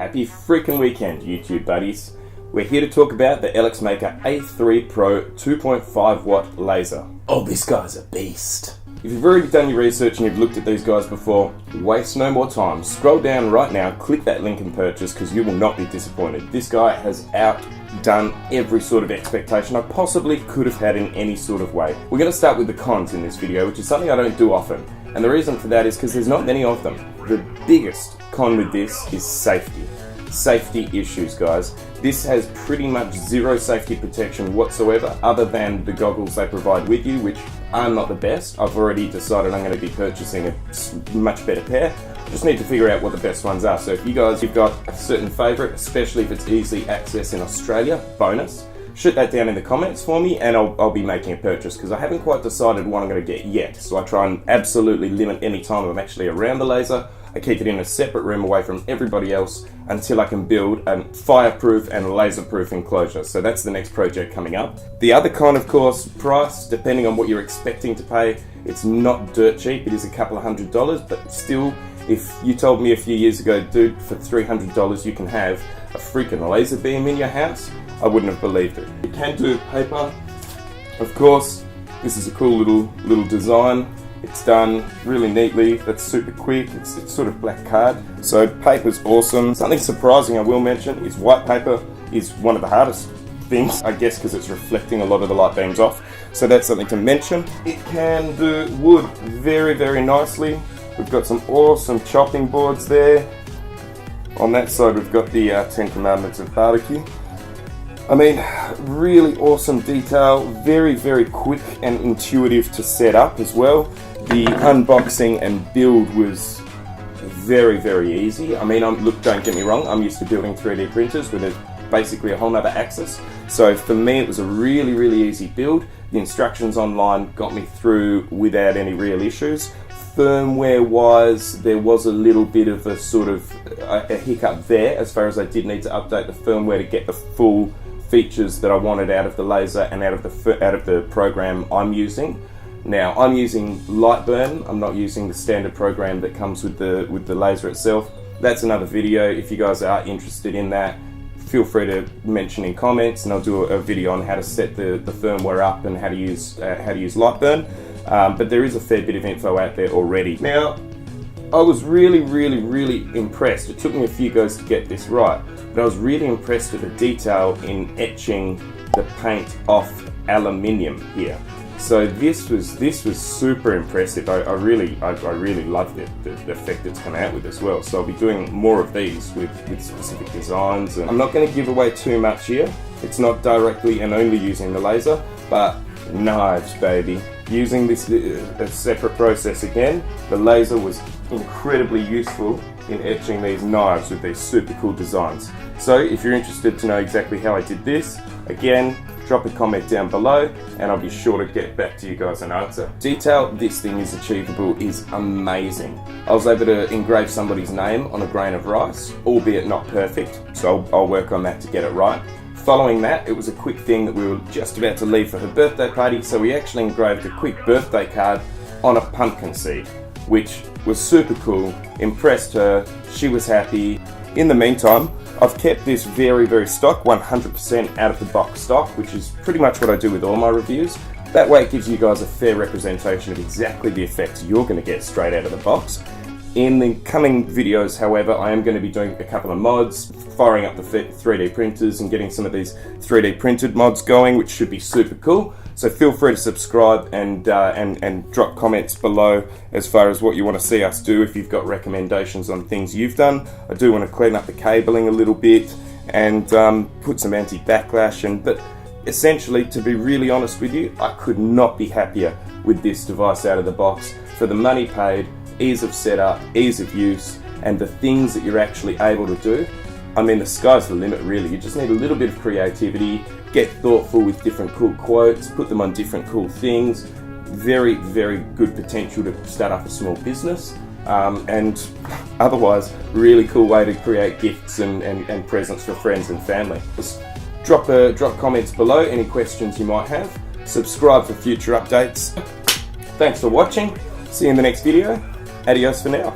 Happy freaking weekend, YouTube buddies. We're here to talk about the Eleksmaker A3 Pro 2.5 watt laser. Oh, this guy's a beast. If you've already done your research and you've looked at these guys before, waste no more time. Scroll down right now, click that link and purchase because you will not be disappointed. This guy has outdone every sort of expectation I possibly could have had in any sort of way. We're going to start with the cons in this video, which is something I don't do often. And the reason for that is because there's not many of them. The biggest con with this is safety. Safety issues, guys. This has pretty much zero safety protection whatsoever, other than the goggles they provide with you, which are not the best. I've already decided I'm going to be purchasing a much better pair. Just need to figure out what the best ones are. So if you guys, you've got a certain favourite, especially if it's easily accessed in Australia, bonus. Shoot that down in the comments for me and I'll be making a purchase because I haven't quite decided what I'm going to get yet. So I try and absolutely limit any time I'm actually around the laser. I keep it in a separate room away from everybody else until I can build a fireproof and laser-proof enclosure. So that's the next project coming up. The other con, of course, price, depending on what you're expecting to pay, it's not dirt cheap. It is a couple of $100s, but still, if you told me a few years ago, dude, for $300 you can have a freaking laser beam in your house, I wouldn't have believed it. You can do paper, of course. This is a cool little design. It's done really neatly. That's super quick. It's sort of black card. So paper's awesome. Something surprising I will mention is white paper is one of the hardest things, I guess, because it's reflecting a lot of the light beams off. So that's something to mention. It can do wood very, very nicely. We've got some awesome chopping boards there. On that side we've got the 10 Commandments of Barbecue. I mean, really awesome detail, very, very quick and intuitive to set up as well. The unboxing and build was very, very easy. I mean, look, don't get me wrong, I'm used to building 3D printers with basically a whole nother axis. So for me, it was a really, really easy build. The instructions online got me through without any real issues. Firmware-wise, there was a little bit of a sort of a hiccup there as far as I did need to update the firmware to get the full features that I wanted out of the laser and out of the program I'm using. Now I'm using Lightburn. I'm not using the standard program that comes with the laser itself. That's another video. If you guys are interested in that, feel free to mention in comments, and I'll do a video on how to set the firmware up and how to use Lightburn. But there is a fair bit of info out there already. Now, I was really, really, really impressed. It took me a few goes to get this right, but I was really impressed with the detail in etching the paint off aluminium here. So this was super impressive. I really loved it, the effect it's come out with as well. So I'll be doing more of these with specific designs. And I'm not going to give away too much here. It's not directly and only using the laser, but knives, baby. Using this a separate process again, the laser was incredibly useful in etching these knives with these super cool designs. So if you're interested to know exactly how I did this, again, drop a comment down below and I'll be sure to get back to you guys an answer. Detail this thing is achievable is amazing. I was able to engrave somebody's name on a grain of rice, albeit not perfect, so I'll work on that to get it right. Following that, it was a quick thing that we were just about to leave for her birthday party, so we actually engraved a quick birthday card on a pumpkin seed, which was super cool, impressed her, she was happy. In the meantime, I've kept this very, very stock, 100% out of the box stock, which is pretty much what I do with all my reviews. That way it gives you guys a fair representation of exactly the effects you're going to get straight out of the box. In the coming videos, however, I am going to be doing a couple of mods, firing up the 3D printers and getting some of these 3D printed mods going, which should be super cool. So feel free to subscribe and drop comments below as far as what you want to see us do if you've got recommendations on things you've done. I do want to clean up the cabling a little bit and put some anti-backlash but essentially, to be really honest with you, I could not be happier with this device out of the box. For the money paid, ease of setup, ease of use, and the things that you're actually able to do, I mean, the sky's the limit really. You just need a little bit of creativity, get thoughtful with different cool quotes, put them on different cool things. Very, very good potential to start up a small business. And otherwise, really cool way to create gifts and presents for friends and family. Just drop comments below, any questions you might have. Subscribe for future updates. Thanks for watching. See you in the next video. Adios for now.